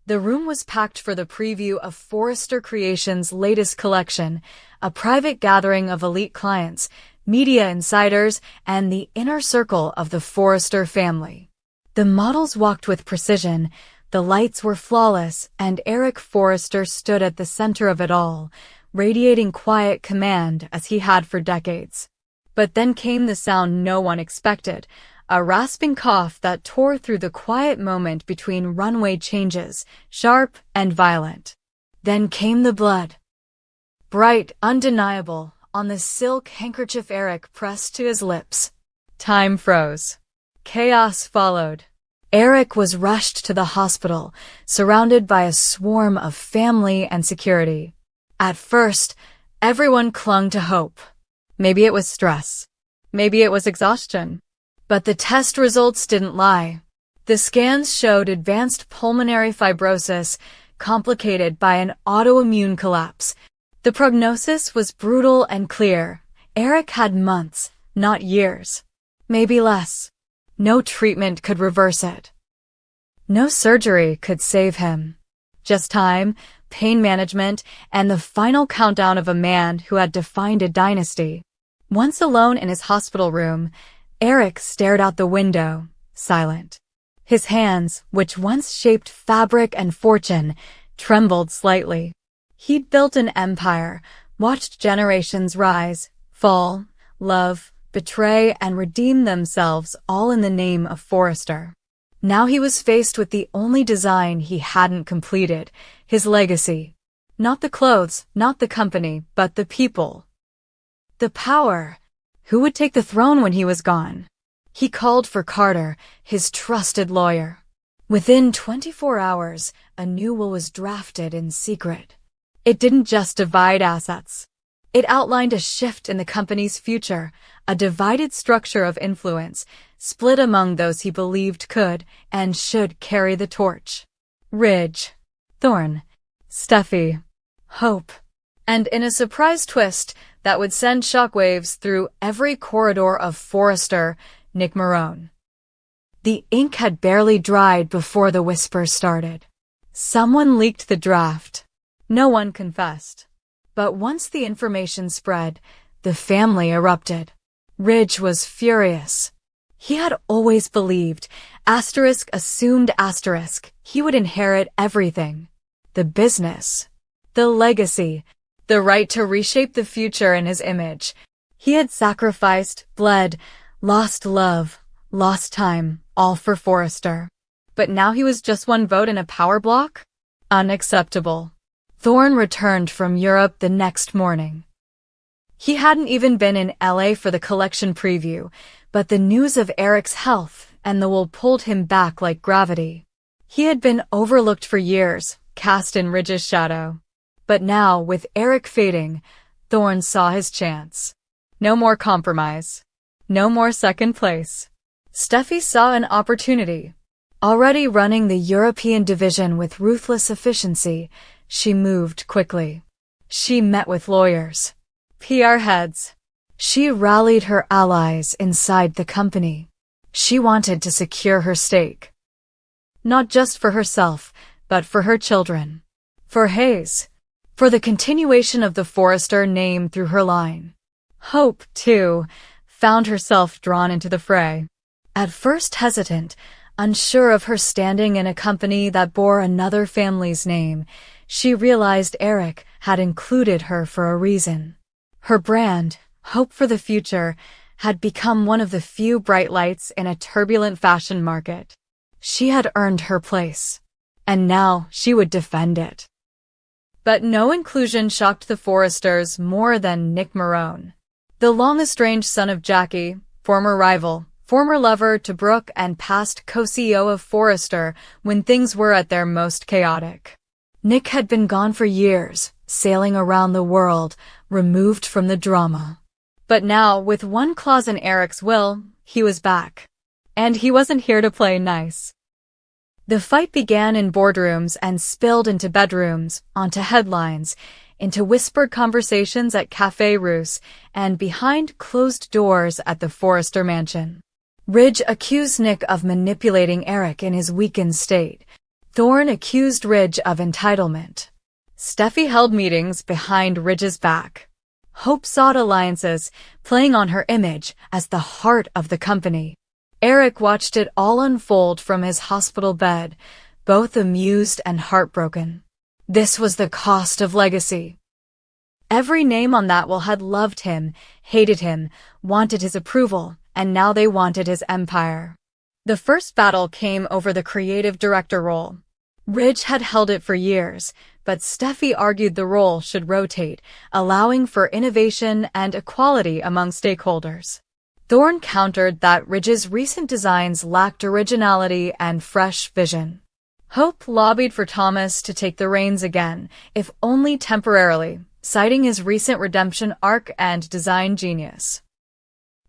The room was packed for the preview of Forrester Creations' latest collection, a private gathering of elite clients, media insiders, and the inner circle of the Forrester family. The models walked with precision, the lights were flawless, and Eric Forrester stood at the center of it all, radiating quiet command as he had for decades. But then came the sound no one expected, a rasping cough that tore through the quiet moment between runway changes, sharp and violent. Then came the blood. Bright, undeniable, on the silk handkerchief Eric pressed to his lips. Time froze. Chaos followed. Eric was rushed to the hospital, surrounded by a swarm of family and security. At first, everyone clung to hope. Maybe it was stress. Maybe it was exhaustion. But the test results didn't lie. The scans showed advanced pulmonary fibrosis, complicated by an autoimmune collapse. The prognosis was brutal and clear. Eric had months, not years. Maybe less. No treatment could reverse it. No surgery could save him. Just time, pain management, and the final countdown of a man who had defined a dynasty. Once alone in his hospital room, Eric stared out the window, silent. His hands, which once shaped fabric and fortune, trembled slightly. He'd built an empire, watched generations rise, fall, love, betray, and redeem themselves all in the name of Forrester. Now he was faced with the only design he hadn't completed, his legacy. Not the clothes, not the company, but the people. The power. Who would take the throne when he was gone? He called for Carter, his trusted lawyer. Within 24 hours, a new will was drafted in secret. It didn't just divide assets. It outlined a shift in the company's future, a divided structure of influence, split among those he believed could and should carry the torch. Ridge, Thorne, Steffi, Hope. And in a surprise twist that would send shockwaves through every corridor of Forrester, Nick Marone. The ink had barely dried before the whispers started. Someone leaked the draft. No one confessed. But once the information spread, the family erupted. Ridge was furious. He had always believed, assumed, he would inherit everything. The business, the legacy, the right to reshape the future in his image. He had sacrificed, bled, lost love, lost time, all for Forrester. But now he was just one vote in a power block? Unacceptable. Thorne returned from Europe the next morning. He hadn't even been in LA for the collection preview, but the news of Eric's health and the will pulled him back like gravity. He had been overlooked for years, cast in Ridge's shadow. But now, with Eric fading, Thorne saw his chance. No more compromise. No more second place. Steffi saw an opportunity. Already running the European division with ruthless efficiency, she moved quickly. She met with lawyers, PR heads. She rallied her allies inside the company. She wanted to secure her stake. Not just for herself, but for her children. For Hayes. For the continuation of the Forrester name through her line. Hope, too, found herself drawn into the fray. At first hesitant, unsure of her standing in a company that bore another family's name, she realized Eric had included her for a reason. Her brand, Hope for the Future, had become one of the few bright lights in a turbulent fashion market. She had earned her place, and now she would defend it. But no inclusion shocked the Forresters more than Nick Marone. The long-estranged son of Jackie, former rival, former lover to Brooke and past co-CEO of Forrester when things were at their most chaotic. Nick had been gone for years, sailing around the world, removed from the drama. But now, with one clause in Eric's will, he was back. And he wasn't here to play nice. The fight began in boardrooms and spilled into bedrooms, onto headlines, into whispered conversations at Café Russe, and behind closed doors at the Forrester mansion. Ridge accused Nick of manipulating Eric in his weakened state. Thorne accused Ridge of entitlement. Steffi held meetings behind Ridge's back. Hope sought alliances, playing on her image as the heart of the company. Eric watched it all unfold from his hospital bed, both amused and heartbroken. This was the cost of legacy. Every name on that wall had loved him, hated him, wanted his approval, and now they wanted his empire. The first battle came over the creative director role. Ridge had held it for years, but Steffi argued the role should rotate, allowing for innovation and equality among stakeholders. Thorne countered that Ridge's recent designs lacked originality and fresh vision. Hope lobbied for Thomas to take the reins again, if only temporarily, citing his recent redemption arc and design genius.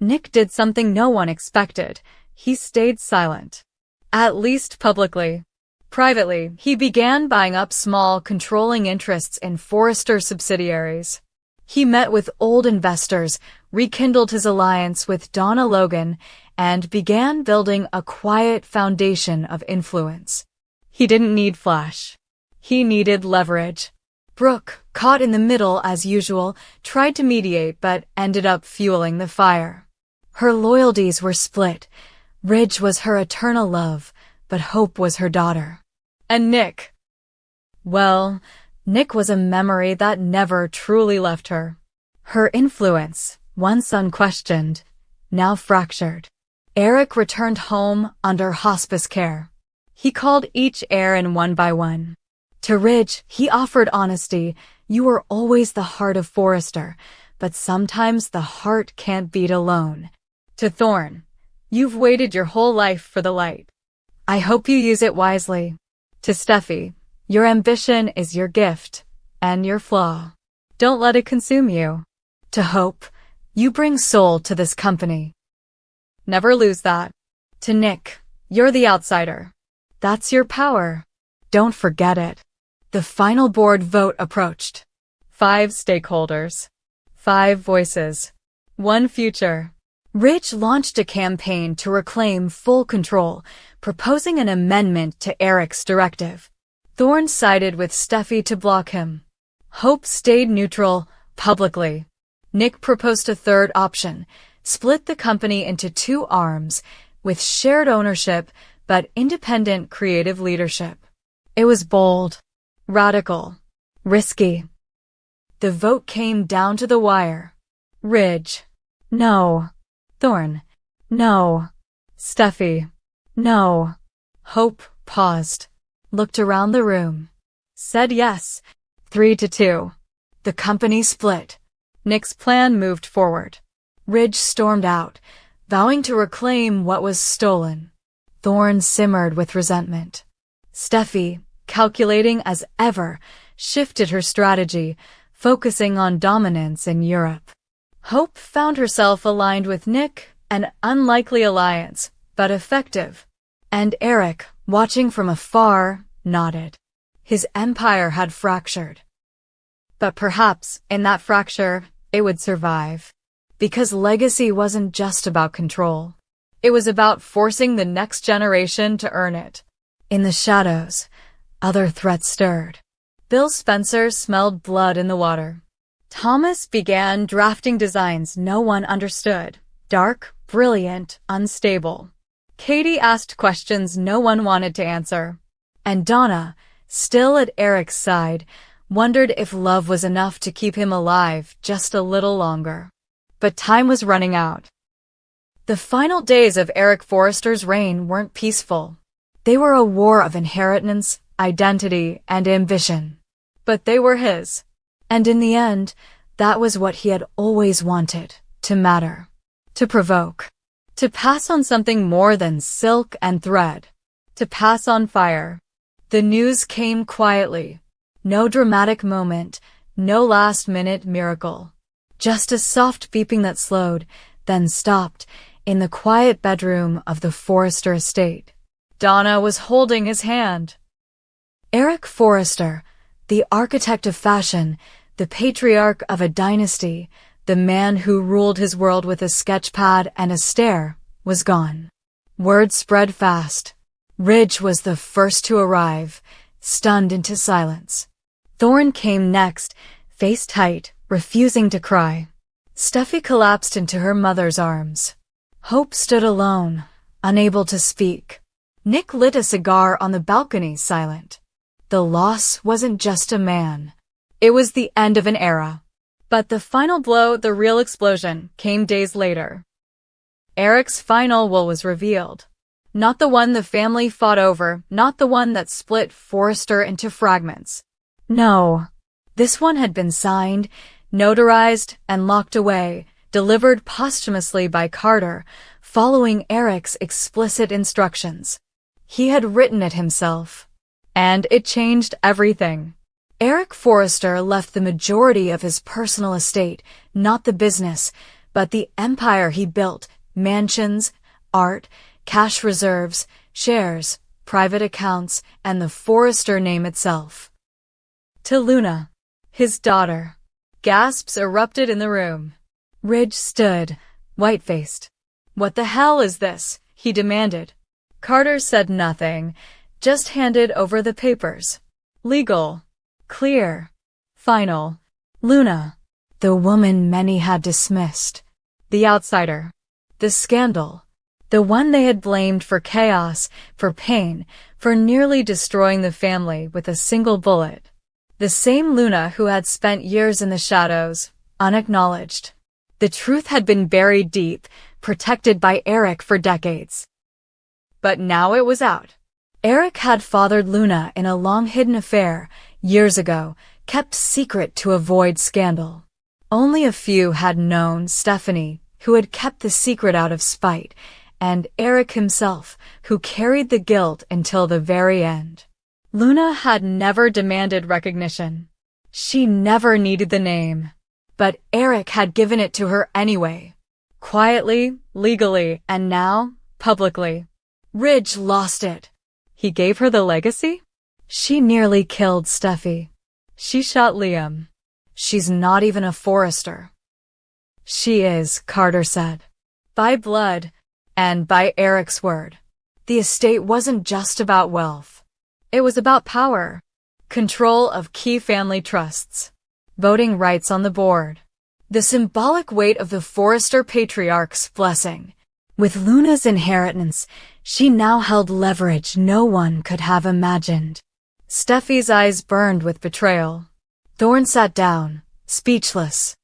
Nick did something no one expected. He stayed silent. At least publicly. Privately, he began buying up small, controlling interests in Forrester subsidiaries. He met with old investors, rekindled his alliance with Donna Logan, and began building a quiet foundation of influence. He didn't need flash. He needed leverage. Brooke, caught in the middle as usual, tried to mediate but ended up fueling the fire. Her loyalties were split. Ridge was her eternal love, but Hope was her daughter. And Nick? Well, Nick was a memory that never truly left her. Her influence, once unquestioned, now fractured. Eric returned home under hospice care. He called each heir in one by one. To Ridge, he offered honesty. You were always the heart of Forrester, but sometimes the heart can't beat alone. To Thorne, you've waited your whole life for the light. I hope you use it wisely. To Steffi, your ambition is your gift, and your flaw. Don't let it consume you. To Hope, you bring soul to this company. Never lose that. To Nick, you're the outsider. That's your power. Don't forget it. The final board vote approached. 5 stakeholders. 5 voices. 1 future. Ridge launched a campaign to reclaim full control, proposing an amendment to Eric's directive. Thorne sided with Steffi to block him. Hope stayed neutral, publicly. Nick proposed a third option, split the company into 2 arms, with shared ownership but independent creative leadership. It was bold, radical, risky. The vote came down to the wire. Ridge, no. Thorne, no. Steffi, no. Hope paused, looked around the room, said yes, 3-2. The company split. Nick's plan moved forward. Ridge stormed out, vowing to reclaim what was stolen. Thorne simmered with resentment. Steffi, calculating as ever, shifted her strategy, focusing on dominance in Europe. Hope found herself aligned with Nick, an unlikely alliance, but effective. And Eric, watching from afar, nodded. His empire had fractured. But perhaps, in that fracture, it would survive. Because legacy wasn't just about control. It was about forcing the next generation to earn it. In the shadows, other threats stirred. Bill Spencer smelled blood in the water. Thomas began drafting designs no one understood. Dark, brilliant, unstable. Katie asked questions no one wanted to answer. And Donna, still at Eric's side, wondered if love was enough to keep him alive just a little longer. But time was running out. The final days of Eric Forrester's reign weren't peaceful. They were a war of inheritance, identity, and ambition. But they were his. And in the end, that was what he had always wanted, to matter, to provoke, to pass on something more than silk and thread, to pass on fire. The news came quietly. No dramatic moment, no last-minute miracle. Just a soft beeping that slowed, then stopped, in the quiet bedroom of the Forrester estate. Donna was holding his hand. Eric Forrester, the architect of fashion, the patriarch of a dynasty, the man who ruled his world with a sketchpad and a stare, was gone. Word spread fast. Ridge was the first to arrive, stunned into silence. Thorn came next, face tight, refusing to cry. Steffi collapsed into her mother's arms. Hope stood alone, unable to speak. Nick lit a cigar on the balcony, silent. The loss wasn't just a man. It was the end of an era. But the final blow, the real explosion, came days later. Eric's final will was revealed. Not the one the family fought over, not the one that split Forrester into fragments. No. This one had been signed, notarized, and locked away, delivered posthumously by Carter, following Eric's explicit instructions. He had written it himself. And it changed everything. Eric Forrester left the majority of his personal estate, not the business, but the empire he built, mansions, art, cash reserves, shares, private accounts, and the Forrester name itself. To Luna, his daughter. Gasps erupted in the room. Ridge stood, white-faced. "What the hell is this?" he demanded. Carter said nothing, just handed over the papers. Legal. Clear. Final. Luna. The woman many had dismissed. The outsider. The scandal. The one they had blamed for chaos, for pain, for nearly destroying the family with a single bullet. The same Luna who had spent years in the shadows, unacknowledged. The truth had been buried deep, protected by Eric for decades. But now it was out. Eric had fathered Luna in a long-hidden affair, years ago, kept secret to avoid scandal. Only a few had known Stephanie, who had kept the secret out of spite, and Eric himself, who carried the guilt until the very end. Luna had never demanded recognition. She never needed the name. But Eric had given it to her anyway. Quietly, legally, and now, publicly. Ridge lost it. He gave her the legacy? She nearly killed Steffi. She shot Liam. She's not even a Forrester. She is, Carter said. By blood, and by Eric's word. The estate wasn't just about wealth. It was about power. Control of key family trusts. Voting rights on the board. The symbolic weight of the Forrester patriarch's blessing. With Luna's inheritance, she now held leverage no one could have imagined. Steffi's eyes burned with betrayal. Thorn sat down, speechless.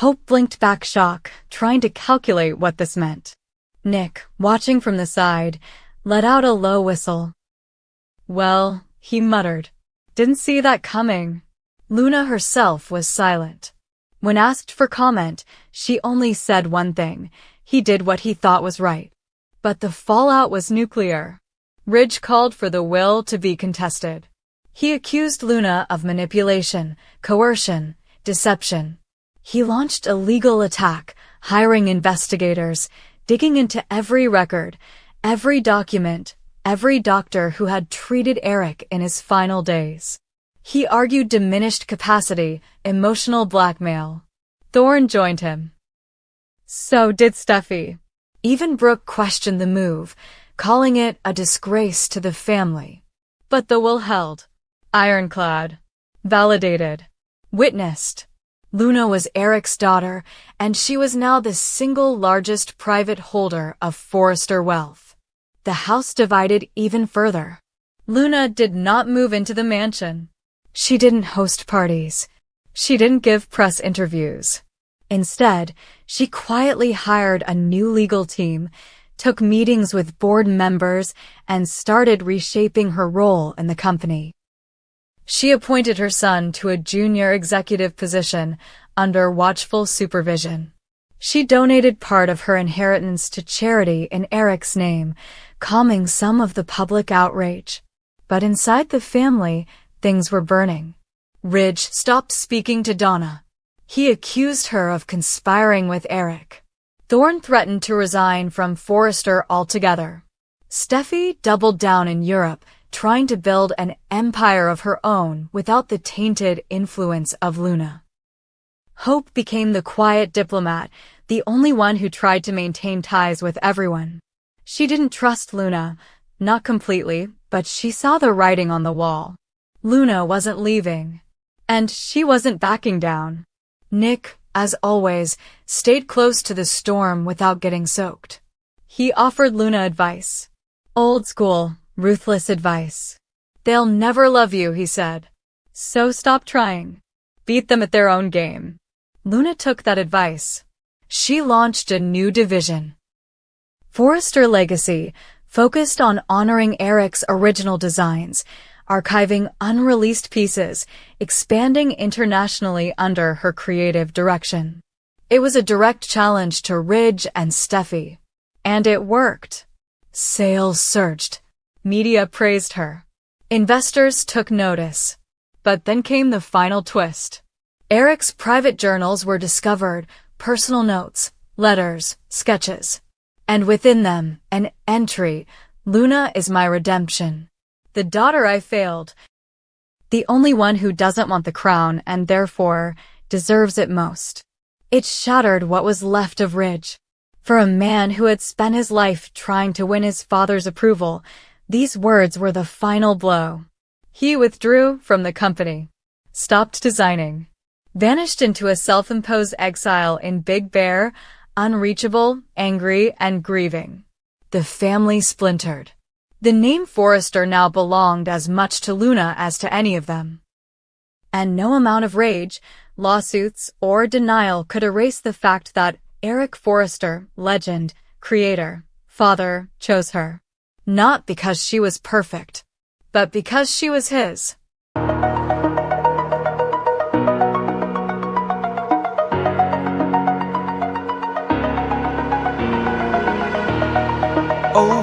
Hope blinked back shock, trying to calculate what this meant. Nick, watching from the side, let out a low whistle. Well, he muttered. Didn't see that coming. Luna herself was silent. When asked for comment, she only said one thing. He did what he thought was right. But the fallout was nuclear. Ridge called for the will to be contested. He accused Luna of manipulation, coercion, deception. He launched a legal attack, hiring investigators, digging into every record, every document, every doctor who had treated Eric in his final days. He argued diminished capacity, emotional blackmail. Thorn joined him. So did Steffi. Even Brooke questioned the move, calling it a disgrace to the family. But the will held. Ironclad. Validated. Witnessed. Luna was Eric's daughter, and she was now the single largest private holder of Forrester wealth. The house divided even further. Luna did not move into the mansion. She didn't host parties. She didn't give press interviews. Instead, she quietly hired a new legal team, took meetings with board members, and started reshaping her role in the company. She appointed her son to a junior executive position under watchful supervision. She donated part of her inheritance to charity in Eric's name, calming some of the public outrage. But inside the family, things were burning. Ridge stopped speaking to Donna. He accused her of conspiring with Eric. Thorn threatened to resign from Forrester altogether. Steffi doubled down in Europe, trying to build an empire of her own without the tainted influence of Luna. Hope became the quiet diplomat, the only one who tried to maintain ties with everyone. She didn't trust Luna, Not completely, but she saw the writing on the wall. Luna wasn't leaving. And she wasn't backing down. Nick, as always, stayed close to the storm without getting soaked. He offered Luna advice. Old school, ruthless advice. They'll never love you, he said. So stop trying. Beat them at their own game. Luna took that advice. She launched a new division. Forrester Legacy focused on honoring Eric's original designs, archiving unreleased pieces, expanding internationally under her creative direction. It was a direct challenge to Ridge and Steffi. And it worked. Sales surged. Media praised her. Investors took notice. But then came the final twist. Eric's private journals were discovered, personal notes, letters, sketches. And within them, an entry, "Luna is my redemption. The daughter I failed. The only one who doesn't want the crown and therefore deserves it most." It shattered what was left of Ridge. For a man who had spent his life trying to win his father's approval, these words were the final blow. He withdrew from the company, stopped designing, vanished into a self-imposed exile in Big Bear, unreachable, angry, and grieving. The family splintered. The name Forrester now belonged as much to Luna as to any of them. And no amount of rage, lawsuits, or denial could erase the fact that Eric Forrester, legend, creator, father, chose her. Not because she was perfect, but because she was his. Oh.